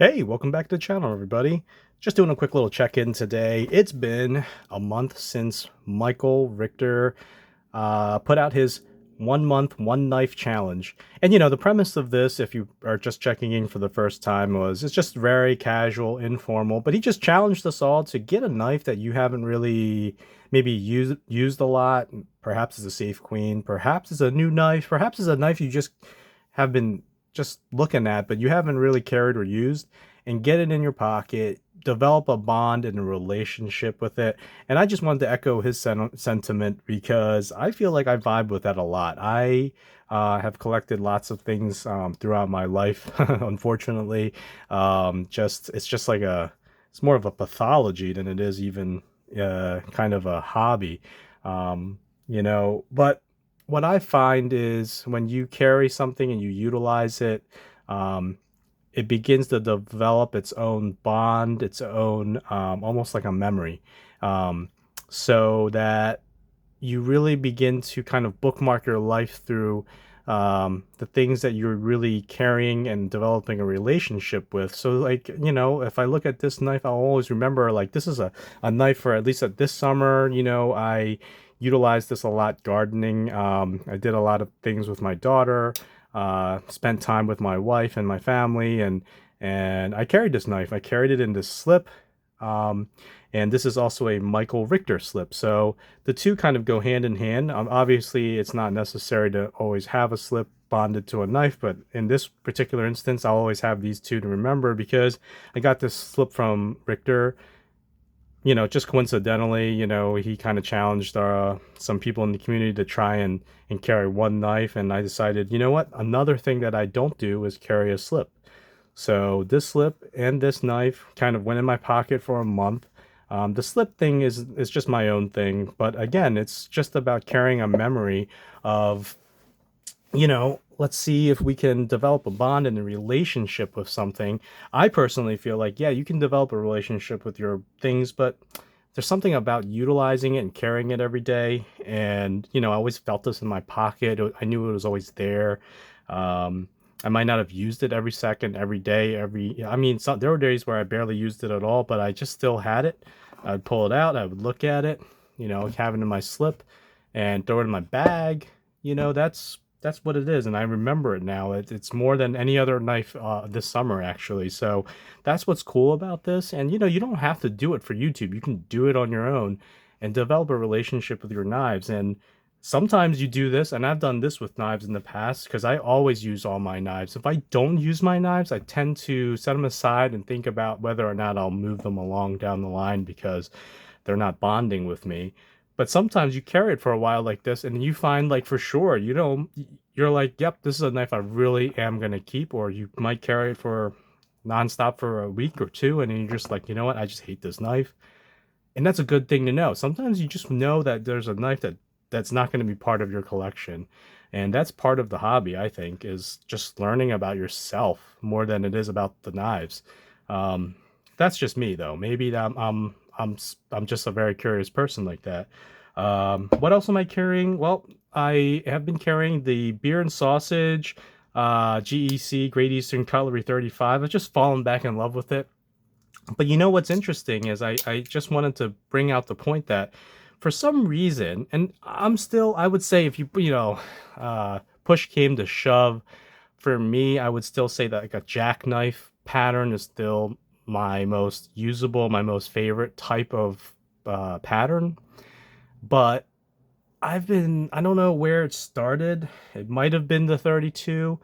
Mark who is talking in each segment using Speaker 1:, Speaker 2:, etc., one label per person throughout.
Speaker 1: Hey, welcome back to the channel, everybody. Just doing a quick little check-in today. It's been a month since Michael Richter put out his 1 month, one knife challenge. And the premise of this, if you are just checking in for the first time, was it's just very casual, informal, but he just challenged us all to get a knife that you haven't really maybe used a lot. Perhaps it's a Safe Queen, perhaps it's a new knife, perhaps it's a knife you just have been just looking at, but you haven't really carried or used, and get it in your pocket, develop a bond and a relationship with it. And I just wanted to echo his sentiment because I feel like I vibe with that a lot. I have collected lots of things throughout my life, unfortunately. It's just like it's more of a pathology than it is even kind of a hobby. But what I find is when you carry something and you utilize it, um, it begins to develop its own bond, its own almost like a memory, um, so that you really begin to kind of bookmark your life through the things that you're really carrying and developing a relationship with. So, like, if I look at this knife, I'll always remember, like, this is a knife for at least at this summer. I utilized this a lot gardening. I did a lot of things with my daughter, spent time with my wife and my family, and I carried this knife. I carried it in this slip. Um, and this is also a Michael Richter slip. So the two kind of go hand in hand. Obviously, it's not necessary to always have a slip bonded to a knife, but in this particular instance, I'll always have these two to remember because I got this slip from Richter. Just coincidentally, he kind of challenged some people in the community to try and carry one knife, and I decided, you know what? Another thing that I don't do is carry a slip. So this slip and this knife kind of went in my pocket for a month. The slip thing is just my own thing, but again, it's just about carrying a memory of, let's see if we can develop a bond and a relationship with something. I personally feel like, yeah, you can develop a relationship with your things, but there's something about utilizing it and carrying it every day. And, I always felt this in my pocket. I knew it was always there. Um, I might not have used it every second, every day, I mean, there were days where I barely used it at all, but I just still had it. I'd pull it out, I would look at it, have it in my slip and throw it in my bag. That's what it is, and I remember it now. It's more than any other knife this summer, actually. So that's what's cool about this. And you don't have to do it for YouTube. You can do it on your own and develop a relationship with your knives. And sometimes you do this, and I've done this with knives in the past because I always use all my knives. If I don't use my knives, I tend to set them aside and think about whether or not I'll move them along down the line because they're not bonding with me. But sometimes you carry it for a while like this, and you find, like, for sure, you're like, yep, this is a knife I really am gonna keep. Or you might carry it for nonstop for a week or two, and then you're just like, you know what, I just hate this knife. And that's a good thing to know. Sometimes you just know that there's a knife that's not going to be part of your collection. And that's part of the hobby, I think, is just learning about yourself more than it is about the knives. Um, that's just me, though. Maybe I'm just a very curious person like that. What else am I carrying? Well, I have been carrying the Beer and Sausage GEC Great Eastern Cutlery 35. I've just fallen back in love with it. But what's interesting is I just wanted to bring out the point that for some reason, and I would say, if push came to shove, for me, I would still say that, like, a jackknife pattern is still my most usable, my most favorite type of pattern. But I don't know where it started. It might have been the 32,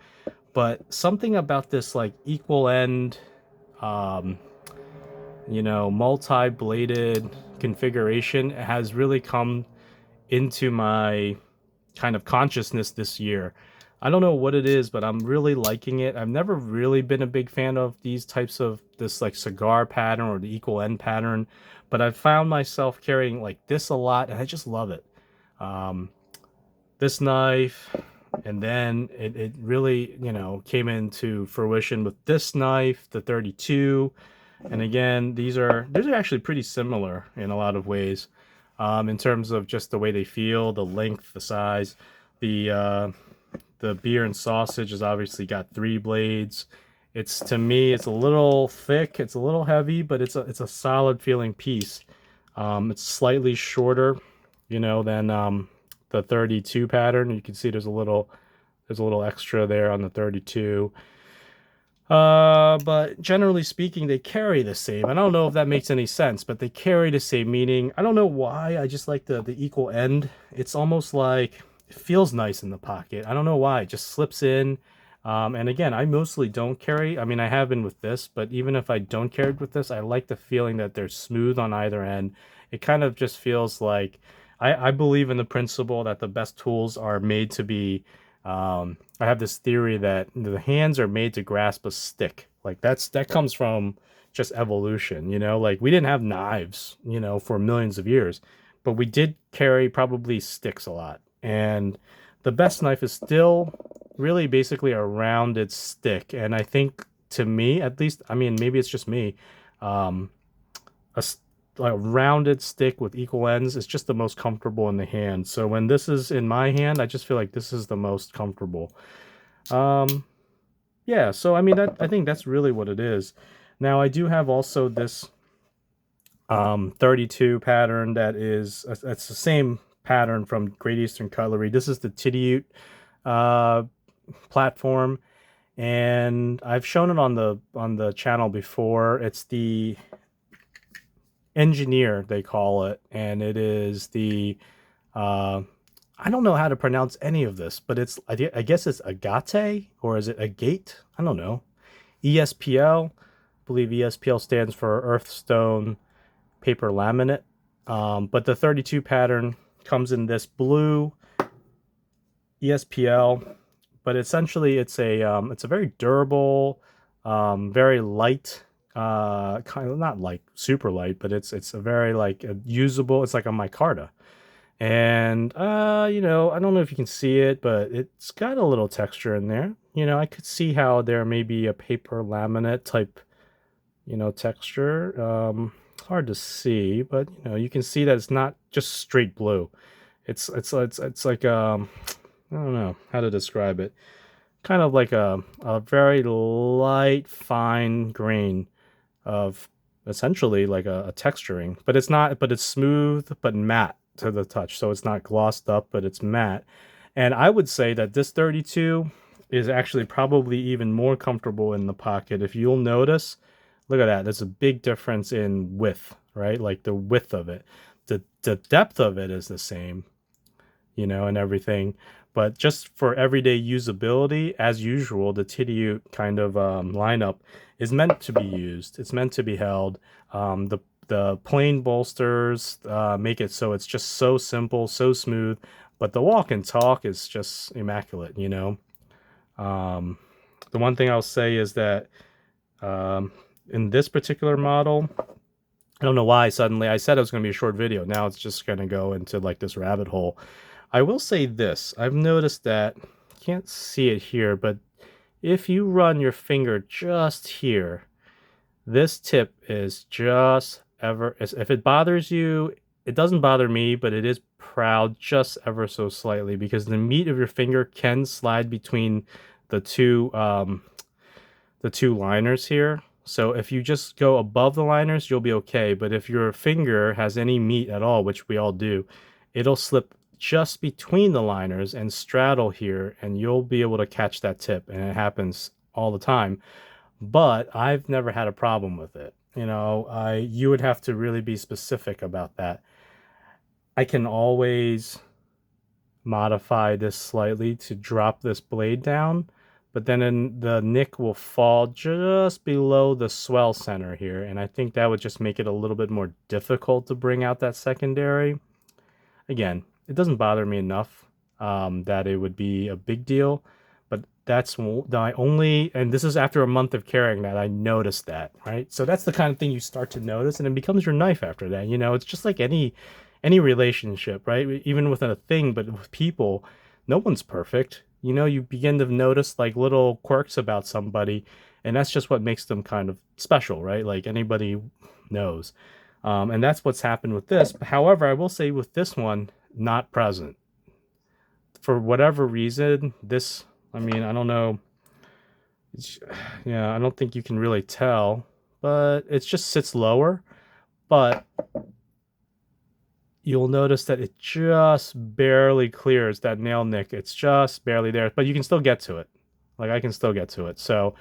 Speaker 1: but something about this, like, equal end, um, multi-bladed configuration has really come into my kind of consciousness this year. I don't know what it is, but I'm really liking it. I've never really been a big fan of these types of this, like, cigar pattern or the equal end pattern, but I've found myself carrying like this a lot, and I just love it. Um, this knife, and then it really, came into fruition with this knife, the 32. And again, these are actually pretty similar in a lot of ways, in terms of just the way they feel, the length, the size. The the Beer and Sausage has obviously got three blades. It's, to me, it's a little thick, it's a little heavy, but it's a solid feeling piece. It's slightly shorter, you know, than the 32 pattern. You can see there's a little extra there on the 32. But generally speaking, they carry the same. I don't know if that makes any sense, but they carry the same meaning. I don't know why. I just like the equal end. It's almost like it feels nice in the pocket. I don't know why. It just slips in. And again, I mostly don't carry. I mean, I have been with this, but even if I don't carry with this, I like the feeling that they're smooth on either end. It kind of just feels like I believe in the principle that the best tools are made to be I have this theory that the hands are made to grasp a stick. Like that comes from just evolution, you know? Like we didn't have knives, you know, for millions of years, but we did carry probably sticks a lot. And the best knife is still really basically a rounded stick. And I think to me, at least, I mean, maybe it's just me, um, a, a rounded stick with equal ends is just the most comfortable in the hand. So when this is in my hand, I just feel like this is the most comfortable. Um, yeah, so I mean I think that's really what it is. Now I do have also this 32 pattern that is that's the same pattern from Great Eastern Cutlery. This is the Tidiute uh, platform, and I've shown it on the channel before. It's the Engineer, they call it, and it is the uh, I don't know how to pronounce any of this, but I guess it's Agate, or is it Agate? I don't know. ESPL, I believe ESPL stands for Earthstone Paper Laminate. But the 32 pattern comes in this blue ESPL, but essentially it's a very durable, very light, kind of not like super light, but it's a very like a usable. It's like a micarta, and you know, I don't know if you can see it, but it's got a little texture in there. You know, I could see how there may be a paper laminate type, you know, texture. It's hard to see, but you know, you can see that it's not just straight blue. It's like I don't know how to describe it. Kind of like a very light, fine grain of essentially like a texturing, but it's not, but it's smooth but matte to the touch. So it's not glossed up, but it's matte. And I would say that this 32 is actually probably even more comfortable in the pocket. If you'll notice, look at that. There's a big difference in width, right? Like the width of it. The depth of it is the same, you know, and everything. But just for everyday usability, as usual, the Tidiute kind of lineup is meant to be used. It's meant to be held. The plain bolsters make it so it's just so simple, so smooth. But the walk and talk is just immaculate, you know. Um, the one thing I'll say is that in this particular model, I don't know why suddenly I said it was going to be a short video. Now it's just going to go into like this rabbit hole. I will say this. I've noticed that, you can't see it here, but if you run your finger just here, this tip is just ever, if it bothers you, it doesn't bother me, but it is proud just ever so slightly because the meat of your finger can slide between the two liners here. So if you just go above the liners, you'll be okay. But if your finger has any meat at all, which we all do, it'll slip just between the liners and straddle here, and you'll be able to catch that tip. And it happens all the time. But I've never had a problem with it. You know, you would have to really be specific about that. I can always modify this slightly to drop this blade down, but then the nick will fall just below the swell center here, and I think that would just make it a little bit more difficult to bring out that secondary. Again, it doesn't bother me enough that it would be a big deal, but that's my only, and this is after a month of carrying that, I noticed that, right? So that's the kind of thing you start to notice, and it becomes your knife after that. You know, it's just like any relationship, right? Even with a thing, but with people, no one's perfect. You know, you begin to notice like little quirks about somebody, and that's just what makes them kind of special, right? Like anybody knows. And that's what's happened with this. However, I will say with this one, not present. For whatever reason, this, I mean, I don't know. It's, yeah, I don't think you can really tell, but it just sits lower. But you'll notice that it just barely clears that nail nick. It's just barely there, but you can still get to it. Like I can still get to it. So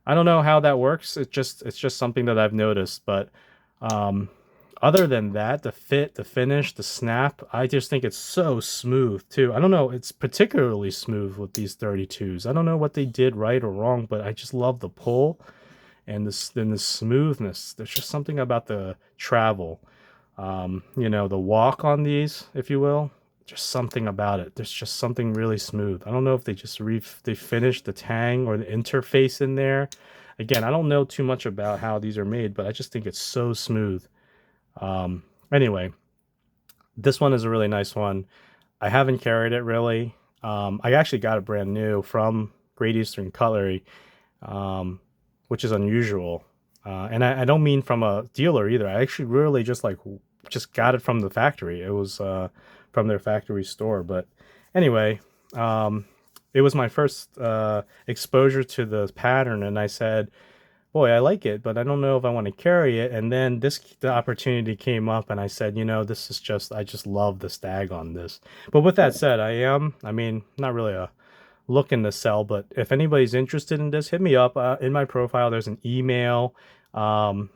Speaker 1: I don't know how that works. It's just something that I've noticed. But um, other than that, the fit, the finish, the snap, I just think it's so smooth too. I don't know. It's particularly smooth with these 32s. I don't know what they did right or wrong, but I just love the pull and the smoothness. There's just something about the travel, the walk on these, if you will. Just something about it. There's just something really smooth. I don't know if they just they finished the tang or the interface in there. Again, I don't know too much about how these are made, but I just think it's so smooth. Anyway, this one is a really nice one. I haven't carried it really. I actually got it brand new from Great Eastern Cutlery, um, which is unusual. And I don't mean from a dealer either. I actually really just got it from the factory. It was from their factory store. But anyway, um, it was my first exposure to the pattern, and I said, "Boy, I like it, but I don't know if I want to carry it." And then the opportunity came up, and I said, this is I just love the stag on this. But with that said, I mean, not really a looking to sell, but if anybody's interested in this, hit me up. In my profile there's an email, um,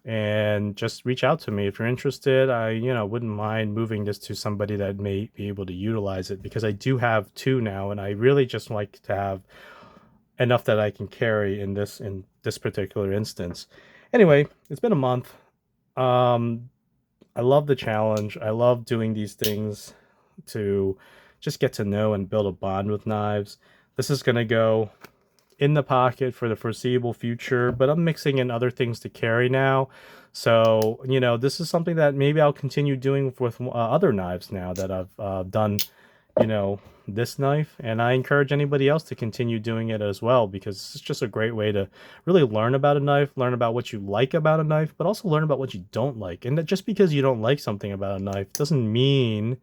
Speaker 1: and just reach out to me if you're interested. I wouldn't mind moving this to somebody that may be able to utilize it, because I do have two now, and I really just like to have enough that I can carry in this particular instance. Anyway, it's been a month. um, I love the challenge. I love doing these things to just get to know and build a bond with knives. This is going to go in the pocket for the foreseeable future, but I'm mixing in other things to carry now. So, this is something that maybe I'll continue doing with other knives now that I've done, you know, this knife. And I encourage anybody else to continue doing it as well, because it's just a great way to really learn about a knife, learn about what you like about a knife, but also learn about what you don't like. And that just because you don't like something about a knife doesn't mean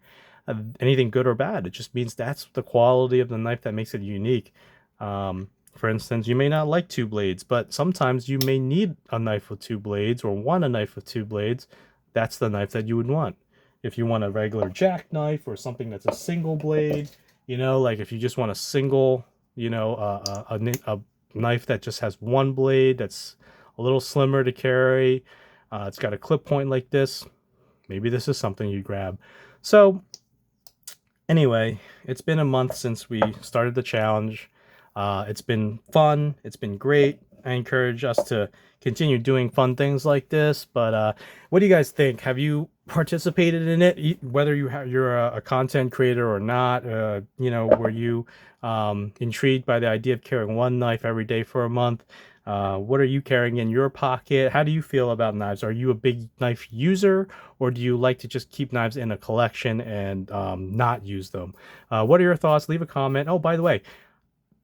Speaker 1: anything good or bad. It just means that's the quality of the knife that makes it unique. For instance, you may not like two blades, but sometimes you may need a knife with two blades or want a knife with two blades. That's the knife that you would want. If you want a regular jackknife or something that's a single blade, like if you just want a single, a knife that just has one blade that's a little slimmer to carry, it's got a clip point like this, maybe this is something you grab. So anyway, it's been a month since we started the challenge. It's been fun. It's been great. I encourage us to continue doing fun things like this. But what do you guys think? Have you participated in it? Whether you're a content creator or not, were you intrigued by the idea of carrying one knife every day for a month? What are you carrying in your pocket? How do you feel about knives? Are you a big knife user, or do you like to just keep knives in a collection and not use them? What are your thoughts? Leave a comment. Oh, by the way,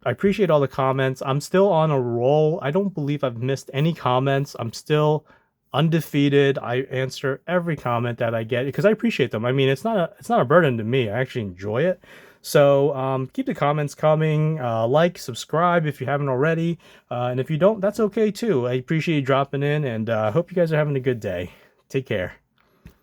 Speaker 1: I appreciate all the comments. I'm still on a roll. I don't believe I've missed any comments. I'm still undefeated. I answer every comment that I get because I appreciate them. I mean, it's not a burden to me. I actually enjoy it. So keep the comments coming. Like, subscribe if you haven't already, and if you don't, that's okay too. I appreciate you dropping in, and I hope you guys are having a good day. Take care.